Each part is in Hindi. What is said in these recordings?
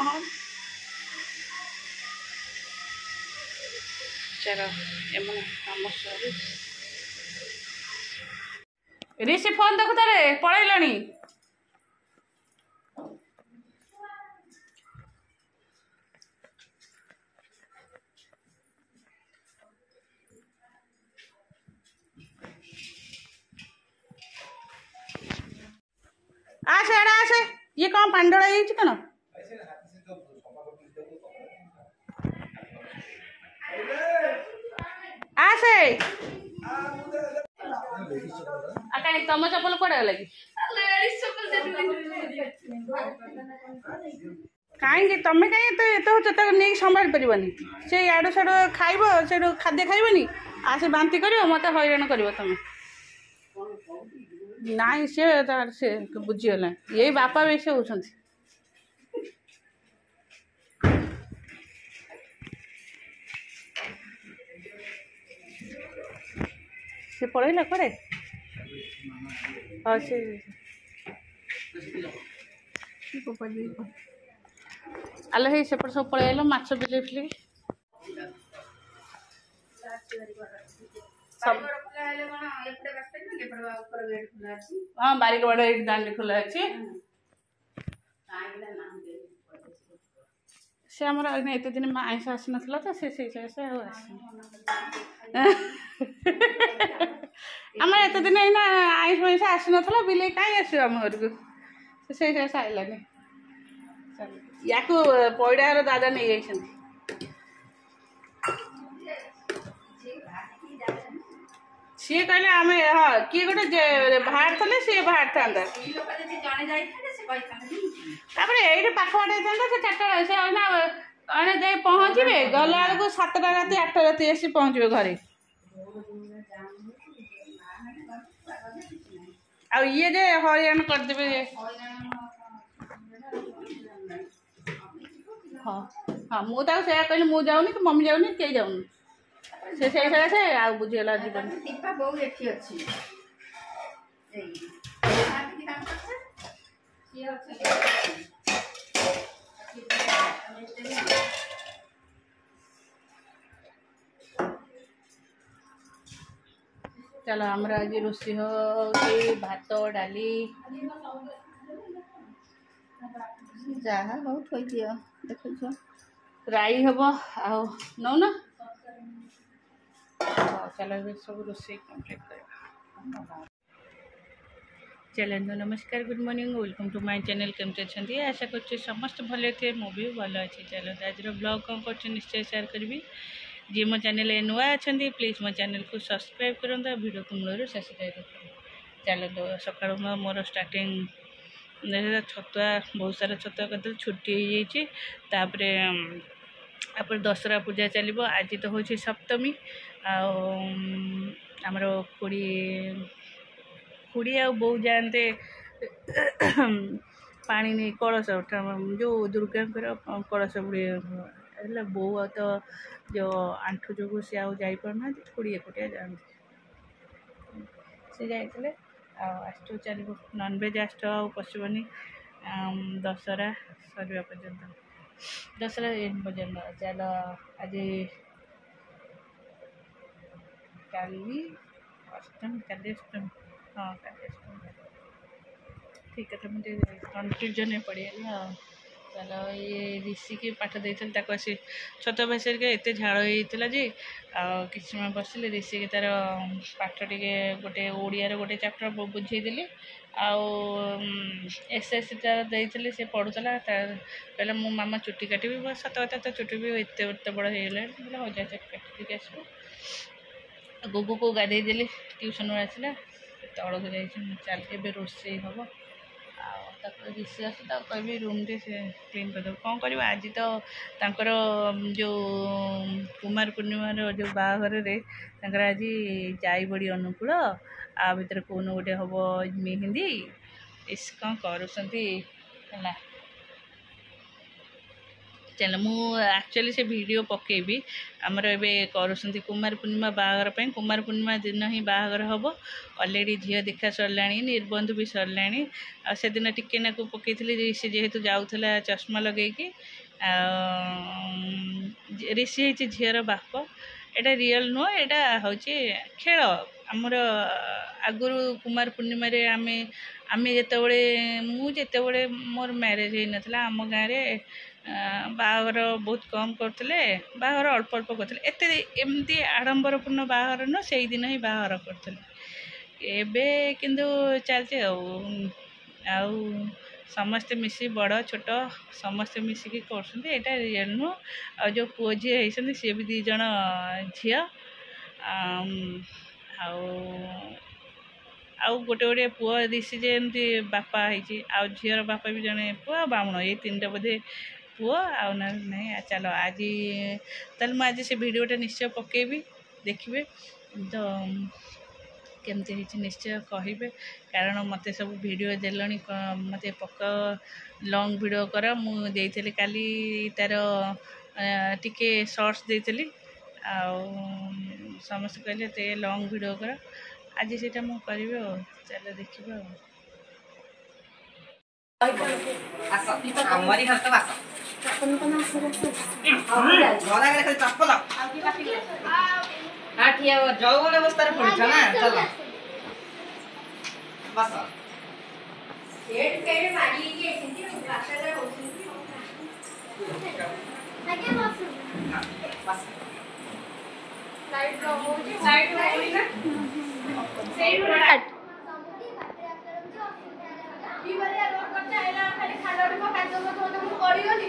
हाँ चलो एमने काम सरी ऋषि फोन देखु तारे पळैलणी आसे एडा आसे ये कौन पांडोड़ा ये कौन आसे आकाई तम चप्पल पड़े लगी कहीं तमें कहीं तो तो नहीं संभाल पारनी से याडू साडू खाइब से खाद्य खाइबनी आसे बांति कर मत हईराण कर तमें नाई से बुझीगला यही बापा भी से होती से पड़ेगा करे हाँ से आलो हे सेपट सब पड़ेगा माछ बिले फिले हाँ बारिक बड़ा दांडी खुला अच्छे से आमर एत दिन आईस आस ना तो से आम एत दिन ना आईस माइस आस ना बिले कहीं आस आम घर को से आइलानी या पैड़ार दादा नहीं जाइए सी कहले आम हाँ किए गोटे बाहर थे सी बाहर था ये पाखवाटे था से चार्टा से अने जाए पहुँचे गला बेलू 7टा राति 8टा राति आसी पहुँचे घरे आ ये जे हरियाण करदे हाँ हाँ मुझे कहली मुझे जाऊनी कि मम्मी जाऊनी कई जाऊनी से आ बुझीगला जीवन चलो आमर आज रोषे हो भात डाली जहाँ हो थी दियो देख राई हम आ नौ ना चलो सब रोषे कम्प्लीट कर चलो नमस्कार good morning welcome to my channel केमती अच्छे आशा कर समस्त भले थे मु भी भल अच्छे चलो आज ब्लॉग कौन कर निश्चय शेयर करी जी मो चैनल नुआ अच्छा प्लीज मो चैनल को सब्सक्राइब करूँ वीडियो को मूल शेष देख चलो सका मोर स्टार्टिंग छतुआ बहुत सारा छतुआ कर छुट्टी हो आप दशहरा पूजा चलो आज तो हूँ सप्तमी आमर खुड़ी खुड़ी आ बो जाते पानी नहीं कलश जो दुर्गा कलश बुड़े बो तो जो आंठू जो सी आना खुड़ी एकुटिया जाते सी जाते आस चलो नॉनवेज आस पशुबनी दशहरा सरवा पर्यटन दशहरा एंड पर्यटन चलो आज काली अष्टमी काली अष्टमी हाँ काली अष्टमी ठीक है मुझे कन्फ्यूजन पड़ेगा चलो ये ऋषि की पाठ देते आसी छत भाषा के एत झाड़ होता जे कि समय बसिले ऋषि के तार पाठ टे गोटे ओडिया गोटे चैप्टर बुझेदेली एसएससी देते से पढ़ुला कहला मो मामा चुट्टी काटि सत कथा तो चुट्टी भी एत बड़ हो हो जाए काटिक आस गुगु को गाधे देली ट्यूशन आसला तौड़ को चल ए रोषे हम ऋषि आस कह रूम टे से क्लीन कर कौन कर आज तो तर जो कुमार पूर्णिमार जो बाहर आज जाई बड़ी अनुकूल आ भर कौन गोटे हम मेहंदी इस कौन कर चैनल मु एक्चुअली से वीडियो पकेबी आमर ए करुँच कुमार पूर्णिमा बाहागर कुमार पूर्णिमा दिन ही बाहागर हम अलरेडी झील देखा सरला निबंध भी सरला से दिन टिके नाकू पकई सी जेहेतु जाऊला चश्मा लगेगी ऋषि झीर बाप एटा रियल नुह एटा हूँ खेल आमर आगुरी कुमार पूर्णिमा आमे आमे जितेबले मुझे मोर मैरेज हो नाला आम गाँव में बाहागर बहुत कम करते बाहागर अल्प अल्प करते एत एमती आडंबरपूर्ण बाहागर न से दिन ही बाहागर करते एबे किंतु चलते समस्ते मिसी बड़ छोट समस्ते मिसिकी कर रियल नुह आ जो पुओ झी होती सी भी 2 जन झी आउ गोटे गोटे पुओ ऋषि जमी बापा होती आउ झीर बापा भी जड़े पुआ बामुण ये 3टा बोधे पुओ आउ ना नहीं चलो आज ताल आज से वीडियोटा निश्चय पकेबी देखिए तो केमती होती निश्चय कहे कारण मत सब वीडियो देल मत पक लॉन्ग वीडियो कर मुझे काली तार टिके शॉर्ट्स देती समस्त कहले ते लॉन्ग वीडियो कर आज से मुझे करी चलो देखिए जौवन अवस्था पड़छ ना चलो बस सेट केरे मारी के एसेंती भाषा होती आगे बस लाइट हो ना सेट हो बिबरे रोड पर चाहेला खाली खालोडी को काजो को तो पड़ी गली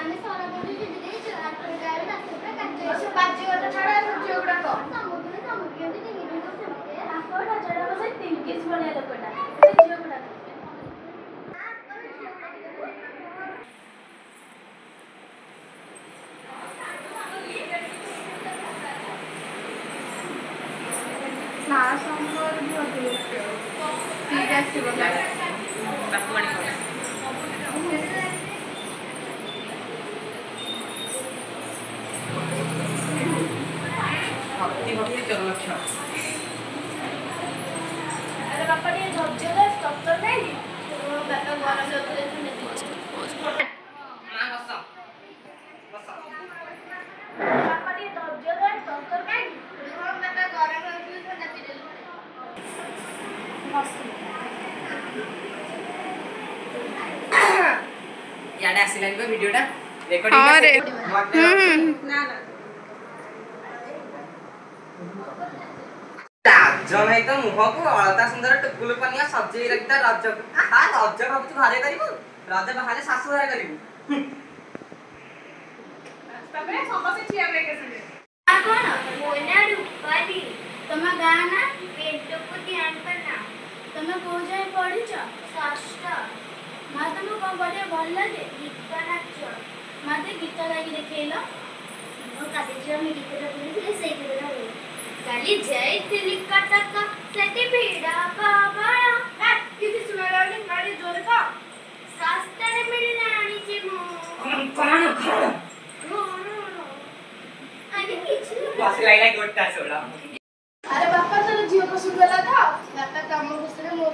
आमे सारा बडी दे दे चार पर गाय ना पूरा काजो से बाजी को छाड़ा सुजी गुडा को समुद्र एमती 3 दिन को सेमते आकोडा जडा को से 3 केस बने लोकटा जियो गुडा ना संबर भी होती ठीक है से बता भक्ति चलो अच्छा अरे बापा ये धज्जले डॉक्टर नहीं तो बापा गरम होते ने हां बस बस बापा ये धज्जले डॉक्टर नहीं तो बापा गरम होते तो नपी देलो बस याडे आसिलानी बा वीडियोटा रेकॉर्डिंग ना ना राज नहीं तो मुह को अलता सुंदर टुकुल पनिया सजे रखता राज हां राज भाबु भारे करिवो राज बाहरे सासु भारे करिवो तबे समसे छिया रे के संगे आ कोन मोना रूपाली तम गाना पेट को ध्यान करना तम को जाय पढ़ी छ षष्ठ मा तुम को बड़े भल लगे गीत नाच माते गीत लागी देखेलो ओ काते जे हम गीत बोली से के काली जय तिली कटक सेटी भीड़ा बाबाया किसी सुनारानी गाड़ी जोरे का सास्तारे मिलना आनी जे मो कौन नो आगे किछ बस लाइला गोटा सोला अरे बापा चलो जियो को सुन वाला था लाता काम घुसरे मो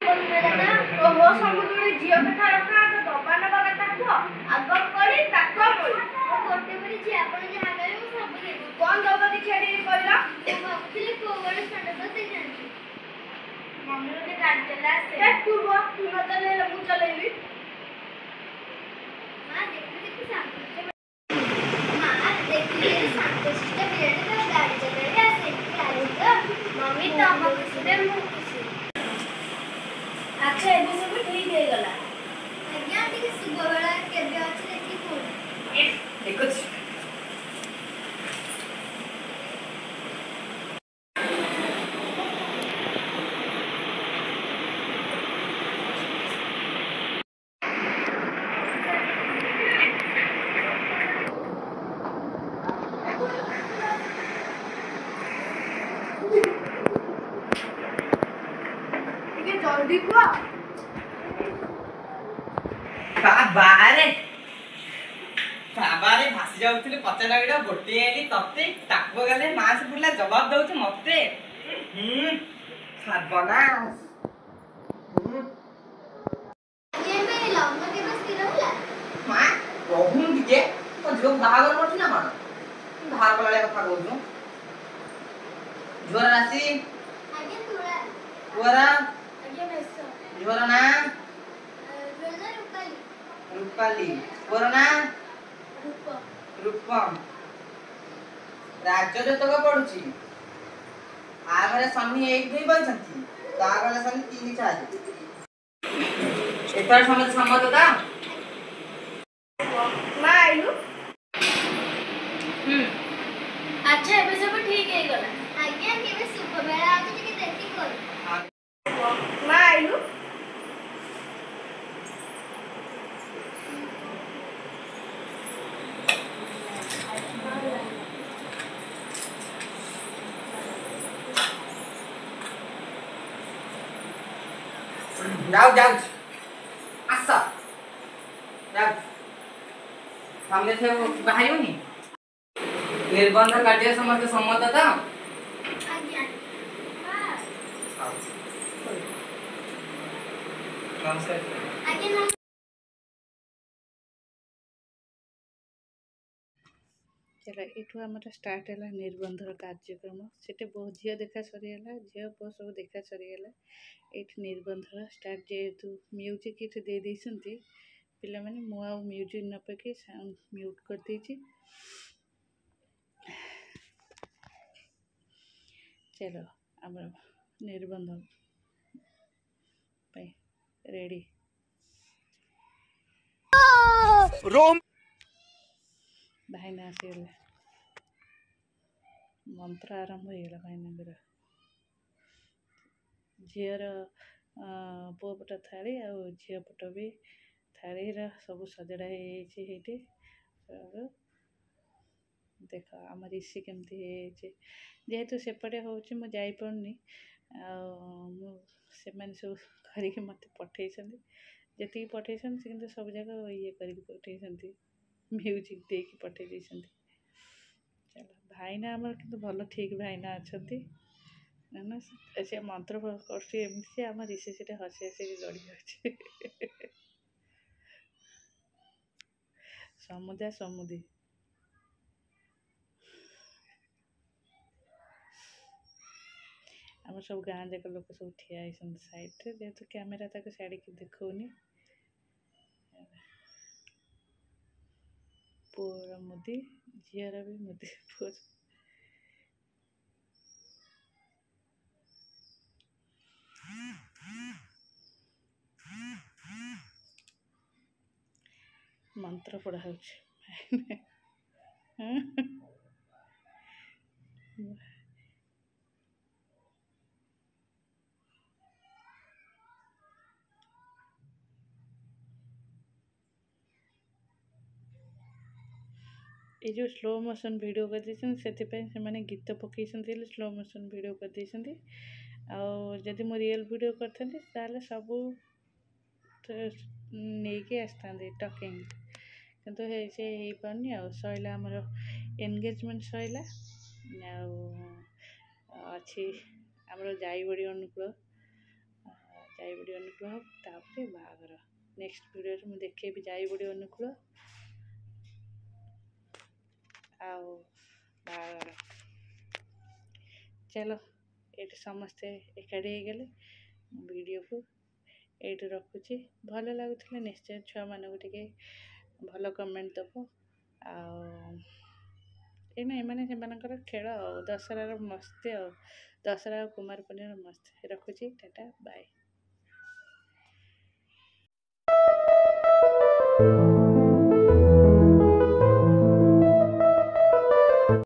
ओ हो समुद्र जियो के थारा का तो दबाना बगा ताको आगो करी ताको गोटे बड़ी जे आपण जे आगे सब कौन दबा दिखेड़ी कहला भाबुली को बड़े संड बते जानी मम्मी ने गाड़ी चला से तू वो न चले मु चलेबी मां देखि शांत मां देखि शांत से बेटे गाड़ी चले आसे तो मम्मी तो हम खुशी मु खुशी अच्छा एबे सब ठीक हे गला आज्ञा टिके सुबह बेला केबे अछि देखि कोन देखो ବାବାରେ ବାବାରେ ଭାସି ଯାଉଥିଲି ପଚା ନଗିଟା ଗୋଟିଏ ଆଇଲି ତତେ ତାକୁ ଗଲେ ମାସ ବୁଲା ଜବାବ ଦଉଛି ମତେ ଖାବ ନା ମା ରହୁନୁ ଟିକେ ତୋ ଝିଅକୁ ବାହାଘର କରୁଛୁ ନା କଣ ବାହାର କଲା କଥା କହୁଛୁ ଝିଅର ରାଶି ପୁଅର ଝିଅର ନା ରୂପାଲି ପୁଅର ନା ରୂପମ ରାଜ୍ୟ ଯେତକ ପଡୁଛି ଆ ଘରେ ଶନି 1 2 ବଇଛନ୍ତି ତା ଘରେ ଶନି 3 4 ଏଥର ସମସ୍ତେ ସମ୍ମତ ତ ମା ଆଇଲୁ ଆଚ୍ଛା ଏବେ ସବୁ ଠିକ ହେଇଗଲା ଆଜ୍ଞା କେବେ ଶୁଭ ବେଳା ଅଛି ଟିକେ ଦେଖି କର ମା ଆଇଲୁ যাও যাও আস যাও সামনে থেকে বাহারিবনি নির্বন্ধ কার্য সমস্ত সম্মত তো ଆଜ୍ଞା নমস্কার ଆଜ୍ଞା चलो ये आम स्टार्ट है निबंधर कार्यक्रम से झील देखा सरीगला झील पुओ सब देखा सरीगला ये निबंधर स्टार्ट जेहेतु म्यूजिक ये दे देती पिला माने मु आ म्यूजिक न पकई साउंड म्यूट कर देछि चलो आम निबंध रेडी रोम भाईना आसीगले मंत्र आरंभ होगा भाईना झीर पुओ पट थाली आ झी पट भी थाली सब सजड़ा होती देख आम ऋषि केमती जेहेतु सेपटे हूँ मुझे जापनी से सब करके मत पठे जी पठे से सब जगह ये करके पठे म्यूजिक दे कि पठे चलो भाईना आमर कि भल ठीक भाईना अच्छा ना से मंत्र करमती आम ऋषि से हसी हसी गड़ी जाऊँ समुदा समुदी आम सब गाँ जाक लोक सब ठिया साइड जेहेतु कैमेरा तक छाड़ी देखनी पुअर मुदी झीर भी मुदी पुअर मंत्र पढ़ा ये जो स्लो मोशन वीडियो कर से गीत पकई स्लो मोशन वीडियो कर जदि मो रियल वीडियो करते सब नहीं आसता टकिंग किंतु से हो पानी सैला आमर एनगेजमेंट सैला अच्छी आमर जाईबड़ी अनुकूल हम तापर बाहागर नेक्स्ट वीडियो मुझे देखेबी जाईबड़ी अनुकूल बाहागर चलो ये समस्ते एकाठी हो गले वीडियो को ये रखुची भल लगुला निश्चय छुआ मानक टे भल कमेंट दब आने से खेल दशहरार मस्ती दशहरा कुमार पूर्णिमार मस्ती रखुची टाटा बाय।